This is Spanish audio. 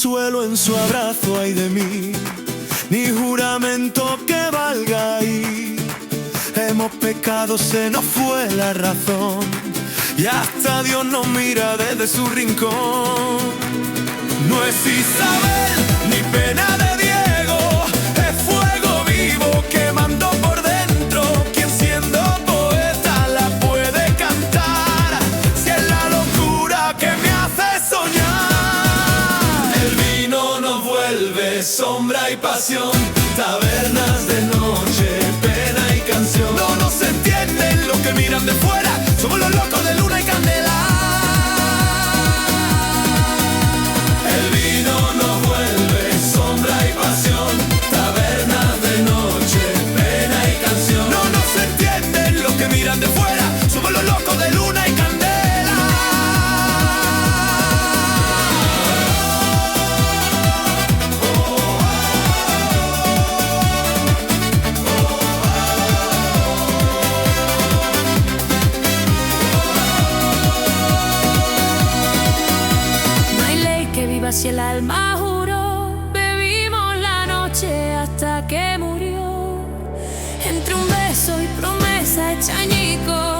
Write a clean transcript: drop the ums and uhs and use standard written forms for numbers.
consuelo en su abrazo hay de mí, ni juramento que valga ahí. Hemos pecado, se nos fue la razón, y hasta Dios nos mira desde su rincón. No es Isabel ni pena de Diego, es fuego vivo quemando por dentro. Quien siendo poeta la puede cantar, si es la locura que me hace soñar. El vino nos vuelve sombra y pasión, tabernas de noche, pena y canción. No nos entienden los que miran de fuera, somos los locos de luna y candela. El vino nos vuelve sombra y pasión, tabernas de noche, pena y canción. No nos entienden los que miran de fuera, somos los locos de luna y candela. Si el alma juró, bebimos la noche hasta que murió. Entre un beso y promesa hecha añicos,